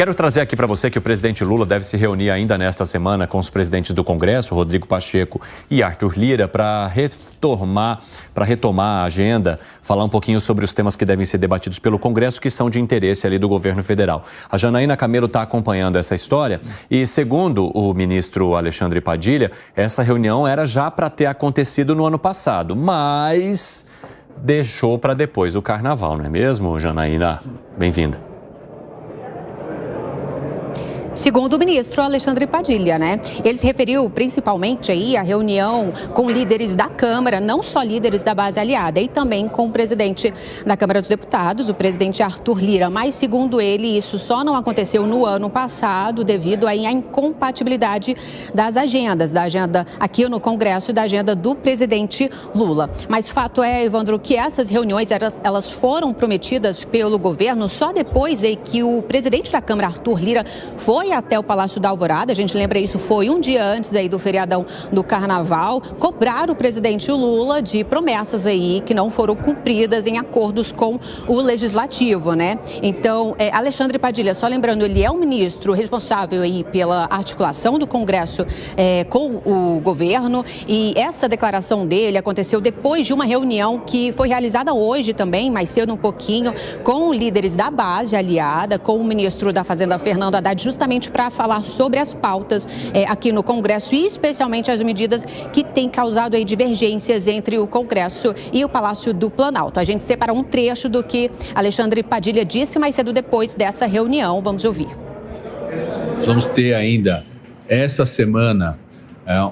Quero trazer aqui para você que o presidente Lula deve se reunir ainda nesta semana com os presidentes do Congresso, Rodrigo Pacheco e Arthur Lira, para retomar a agenda, falar um pouquinho sobre os temas que devem ser debatidos pelo Congresso, que são de interesse ali do governo federal. A Janaína Camelo está acompanhando essa história e, segundo o ministro Alexandre Padilha, essa reunião era já para ter acontecido no ano passado, mas deixou para depois do Carnaval, não é mesmo, Janaína? Bem-vinda. Segundo o ministro Alexandre Padilha, né? Ele se referiu principalmente aí à reunião com líderes da Câmara, não só líderes da base aliada, e também com o presidente da Câmara dos Deputados, o presidente Arthur Lira. Mas, segundo ele, isso só não aconteceu no ano passado devido aí à incompatibilidade das agendas, da agenda aqui no Congresso e da agenda do presidente Lula. Mas fato é, Evandro, que essas reuniões elas foram prometidas pelo governo só depois aí que o presidente da Câmara, Arthur Lira, foi até o Palácio da Alvorada. A gente lembra, isso foi um dia antes aí do feriadão do Carnaval, cobrar o presidente Lula de promessas aí que não foram cumpridas em acordos com o Legislativo, né? Então, Alexandre Padilha, só lembrando, ele é o ministro responsável aí pela articulação do Congresso com o governo, e essa declaração dele aconteceu depois de uma reunião que foi realizada hoje também, mais cedo um pouquinho, com líderes da base aliada, com o ministro da Fazenda, Fernando Haddad, justamente para falar sobre as pautas aqui no Congresso e especialmente as medidas que têm causado aí divergências entre o Congresso e o Palácio do Planalto. A gente separa um trecho do que Alexandre Padilha disse mais cedo depois dessa reunião. Vamos ouvir. Vamos ter ainda essa semana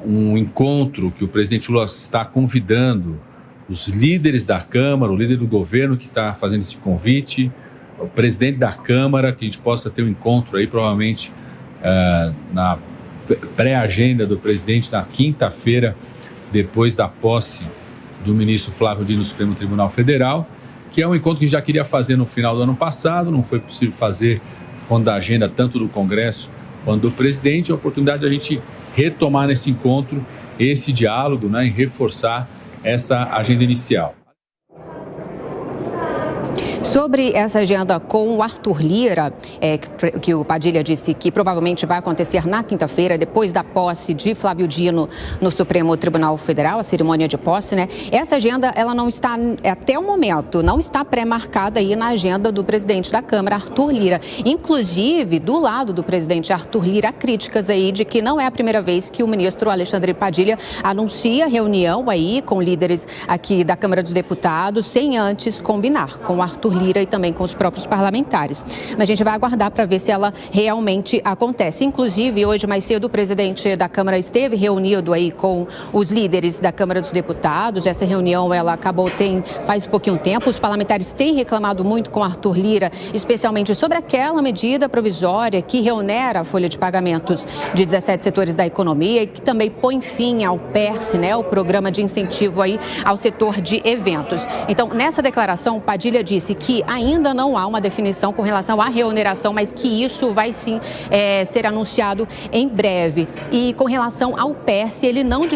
um encontro que o presidente Lula está convidando os líderes da Câmara, o líder do governo que está fazendo esse convite, o presidente da Câmara, que a gente possa ter um encontro aí, provavelmente na pré-agenda do presidente, na quinta-feira, depois da posse do ministro Flávio Dino no Supremo Tribunal Federal, que é um encontro que a gente já queria fazer no final do ano passado, não foi possível fazer quando a agenda tanto do Congresso quanto do presidente, a oportunidade de a gente retomar nesse encontro esse diálogo, né, e reforçar essa agenda inicial. Sobre essa agenda com o Arthur Lira, que o Padilha disse que provavelmente vai acontecer na quinta-feira, depois da posse de Flávio Dino no Supremo Tribunal Federal, a cerimônia de posse, né? Essa agenda, ela não está, até o momento, não está pré-marcada aí na agenda do presidente da Câmara, Arthur Lira. Inclusive, do lado do presidente Arthur Lira, há críticas aí de que não é a primeira vez que o ministro Alexandre Padilha anuncia reunião aí com líderes aqui da Câmara dos Deputados, sem antes combinar com o Arthur Lira e também com os próprios parlamentares. Mas a gente vai aguardar para ver se ela realmente acontece. Inclusive, hoje mais cedo, o presidente da Câmara esteve reunido aí com os líderes da Câmara dos Deputados. Essa reunião, ela acabou faz pouquinho tempo. Os parlamentares têm reclamado muito com Arthur Lira, especialmente sobre aquela medida provisória que reonera a folha de pagamentos de 17 setores da economia e que também põe fim ao PERSE, né, o programa de incentivo aí ao setor de eventos. Então, nessa declaração, Padilha disse que ainda não há uma definição com relação à reoneração, mas que isso vai sim ser anunciado em breve. E com relação ao PERSE, ele não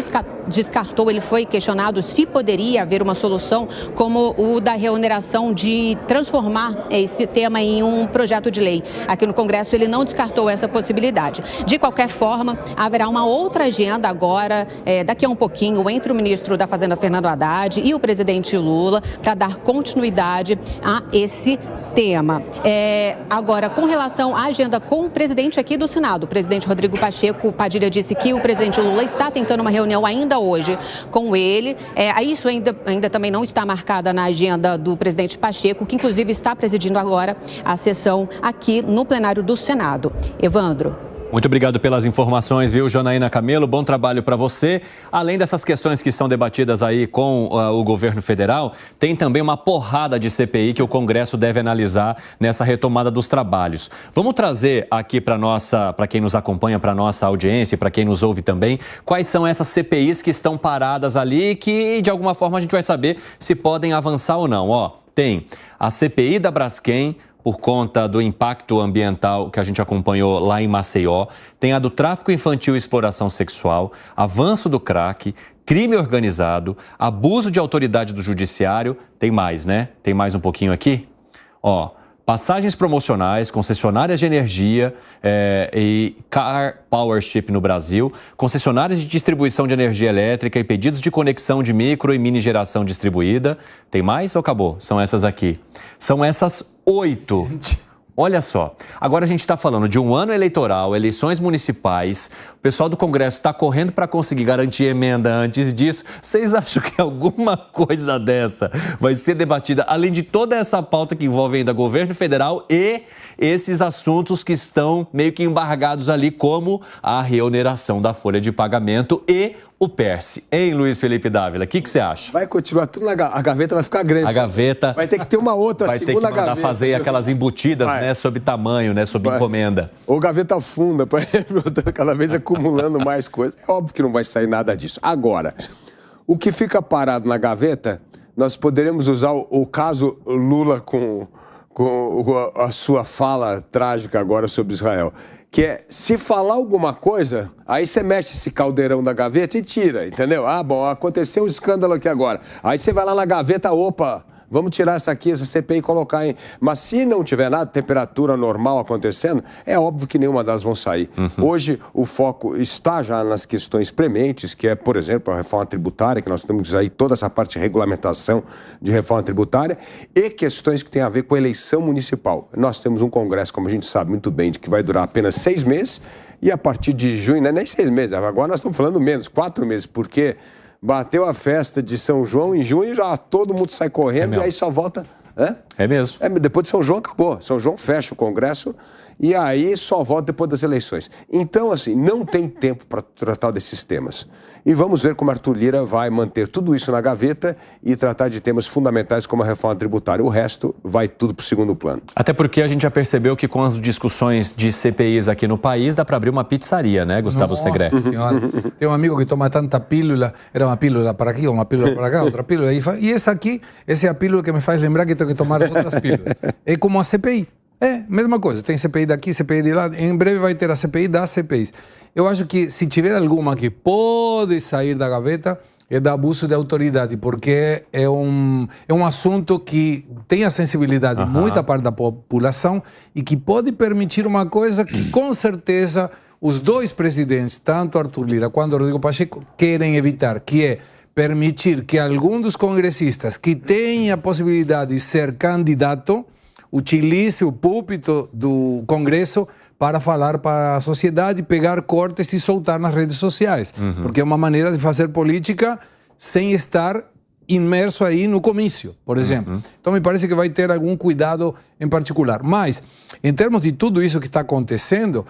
descartou, ele foi questionado se poderia haver uma solução como o da reoneração, de transformar esse tema em um projeto de lei. Aqui no Congresso ele não descartou essa possibilidade. De qualquer forma, haverá uma outra agenda agora, daqui a um pouquinho, entre o ministro da Fazenda, Fernando Haddad, e o presidente Lula, para dar continuidade a esse tema. Agora, com relação à agenda com o presidente aqui do Senado, o presidente Rodrigo Pacheco, Padilha disse que o presidente Lula está tentando uma reunião ainda hoje com ele. Isso ainda também não está marcada na agenda do presidente Pacheco, que inclusive está presidindo agora a sessão aqui no plenário do Senado. Evandro. Muito obrigado pelas informações, viu, Janaína Camelo? Bom trabalho para você. Além dessas questões que são debatidas aí com o governo federal, tem também uma porrada de CPI que o Congresso deve analisar nessa retomada dos trabalhos. Vamos trazer aqui para quem nos acompanha, para nossa audiência, para quem nos ouve também, quais são essas CPIs que estão paradas ali e que, de alguma forma, a gente vai saber se podem avançar ou não. Tem a CPI da Braskem, por conta do impacto ambiental que a gente acompanhou lá em Maceió. Tem a do tráfico infantil e exploração sexual, avanço do crack, crime organizado, abuso de autoridade do judiciário. Tem mais, né? Tem mais um pouquinho aqui? passagens promocionais, concessionárias de energia e car powership no Brasil, concessionárias de distribuição de energia elétrica e pedidos de conexão de micro e mini geração distribuída. Tem mais ou acabou? São essas aqui. São essas 8. Olha só, agora a gente está falando de um ano eleitoral, eleições municipais, o pessoal do Congresso está correndo para conseguir garantir emenda antes disso. Vocês acham que alguma coisa dessa vai ser debatida, além de toda essa pauta que envolve ainda governo federal e esses assuntos que estão meio que embargados ali, como a reoneração da folha de pagamento e o PERSE? Hein, Luiz Felipe Dávila, o que você acha? Vai continuar tudo na gaveta, a gaveta vai ficar grande. A gaveta... Vai ter que ter uma outra, vai segunda ter que mandar fazer aquelas embutidas, né, sob tamanho, né, sob encomenda. Ou gaveta funda, cada vez acumulando mais coisas. É óbvio que não vai sair nada disso. Agora, o que fica parado na gaveta, nós poderemos usar o caso Lula com a sua fala trágica agora sobre Israel, que é, se falar alguma coisa, aí você mexe esse caldeirão da gaveta e tira, entendeu? Ah, bom, aconteceu um escândalo aqui agora. Aí você vai lá na gaveta, opa, vamos tirar essa CPI e colocar em... Mas se não tiver nada, temperatura normal acontecendo, é óbvio que nenhuma delas vão sair. Hoje, o foco está já nas questões prementes, que é, por exemplo, a reforma tributária, que nós temos aí toda essa parte de regulamentação de reforma tributária, e questões que têm a ver com a eleição municipal. Nós temos um Congresso, como a gente sabe muito bem, de que vai durar apenas 6 meses, e a partir de junho, não é nem 6 meses, agora nós estamos falando menos, 4 meses, porque... Bateu a festa de São João, em junho já todo mundo sai correndo e aí só volta... É mesmo. Depois de São João acabou. São João fecha o Congresso e aí só volta depois das eleições. Então, assim, não tem tempo para tratar desses temas. E vamos ver como Arthur Lira vai manter tudo isso na gaveta e tratar de temas fundamentais como a reforma tributária. O resto vai tudo para o segundo plano. Até porque a gente já percebeu que com as discussões de CPIs aqui no país, dá para abrir uma pizzaria, né, Gustavo Segre? Nossa senhora. Tem um amigo que toma tanta pílula, era uma pílula para aqui, uma pílula para cá, outra pílula. E essa aqui, essa é a pílula que me faz lembrar que tenho que tomar as outras pílulas. É como a CPI. É, mesma coisa. Tem CPI daqui, CPI de lá. Em breve vai ter a CPI das CPIs. Eu acho que se tiver alguma que pode sair da gaveta, é do abuso de autoridade, porque é um assunto que tem a sensibilidade de muita parte da população e que pode permitir uma coisa que, com certeza, os dois presidentes, tanto Arthur Lira quanto Rodrigo Pacheco, querem evitar, que é permitir que algum dos congressistas que tenha a possibilidade de ser candidato utilize o púlpito do Congresso para falar para a sociedade, pegar cortes e soltar nas redes sociais. Porque é uma maneira de fazer política sem estar imerso aí no comício, por exemplo. Então, me parece que vai ter algum cuidado em particular. Mas, em termos de tudo isso que está acontecendo,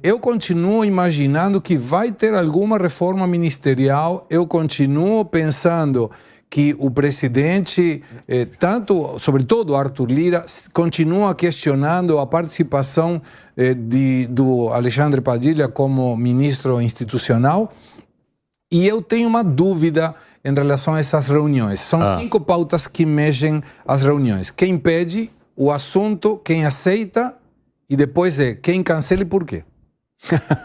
eu continuo imaginando que vai ter alguma reforma ministerial, eu continuo pensando que o presidente, sobretudo Arthur Lira, continua questionando a participação do Alexandre Padilha como ministro institucional. E eu tenho uma dúvida em relação a essas reuniões. São 5 pautas que mexem as reuniões. Quem pede, o assunto, quem aceita e depois quem cancela e por quê.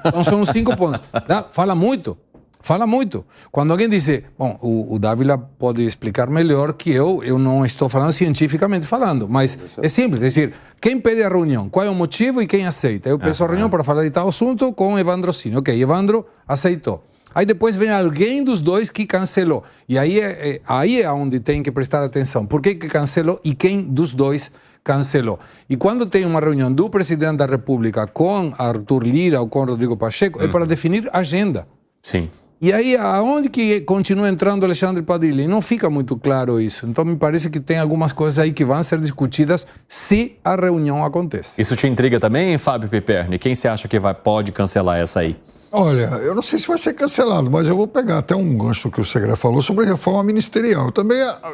Então são 5 pontos. Fala muito. Fala muito. Quando alguém diz, bom, o Dávila pode explicar melhor que eu não estou falando cientificamente falando, mas é simples, é dizer, quem pede a reunião, qual é o motivo e quem aceita? Eu peço a reunião para falar de tal assunto com Evandro Cini. Ok, Evandro aceitou. Aí depois vem alguém dos dois que cancelou. E aí é onde tem que prestar atenção. Por que cancelou e quem dos dois cancelou? E quando tem uma reunião do presidente da República com Arthur Lira ou com Rodrigo Pacheco, é para definir agenda. Sim. E aí, aonde que continua entrando Alexandre Padilha? E não fica muito claro isso. Então, me parece que tem algumas coisas aí que vão ser discutidas se a reunião acontece. Isso te intriga também, Fábio Piperni? Quem você acha que pode cancelar essa aí? Olha, eu não sei se vai ser cancelado, mas eu vou pegar até um gancho que o Segre falou sobre reforma ministerial.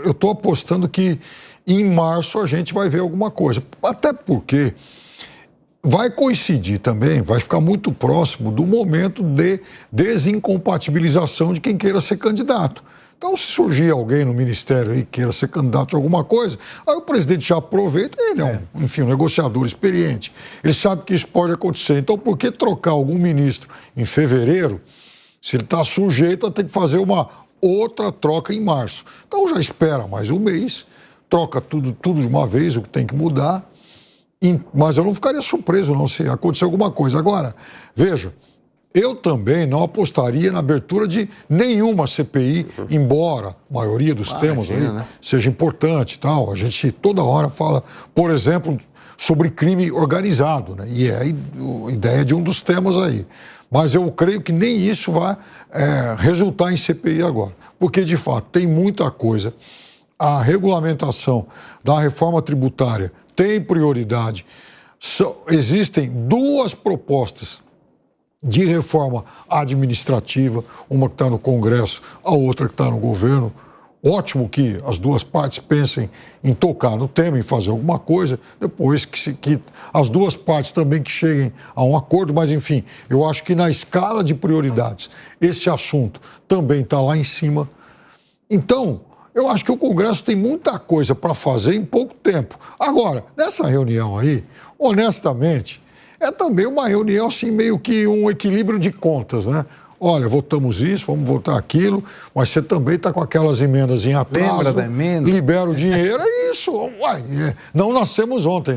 Eu estou apostando que em março a gente vai ver alguma coisa. Até porque vai coincidir também, vai ficar muito próximo do momento de desincompatibilização de quem queira ser candidato. Então, se surgir alguém no ministério aí que queira ser candidato a alguma coisa, aí o presidente já aproveita, ele é um negociador experiente, ele sabe que isso pode acontecer. Então, por que trocar algum ministro em fevereiro, se ele está sujeito a ter que fazer uma outra troca em março? Então, já espera mais um mês, troca tudo de uma vez, o que tem que mudar, Mas eu não ficaria surpreso não se acontecer alguma coisa. Agora, veja, eu também não apostaria na abertura de nenhuma CPI, embora a maioria dos temas aí seja importante e tal. A gente toda hora fala, por exemplo, sobre crime organizado, né? E é a ideia de um dos temas aí. Mas eu creio que nem isso vai resultar em CPI agora. Porque, de fato, tem muita coisa. A regulamentação da reforma tributária tem prioridade. Existem duas propostas de reforma administrativa, uma que está no Congresso, a outra que está no governo. Ótimo que as duas partes pensem em tocar no tema, em fazer alguma coisa, depois que as duas partes também que cheguem a um acordo, mas enfim, eu acho que na escala de prioridades, esse assunto também está lá em cima. Então, eu acho que o Congresso tem muita coisa para fazer em pouco tempo. Agora, nessa reunião aí, honestamente, é também uma reunião assim, meio que um equilíbrio de contas, né? Olha, votamos isso, vamos votar aquilo, mas você também está com aquelas emendas em atraso. Lembra da emenda? Libera o dinheiro, é isso. Uai, não nascemos ontem, né?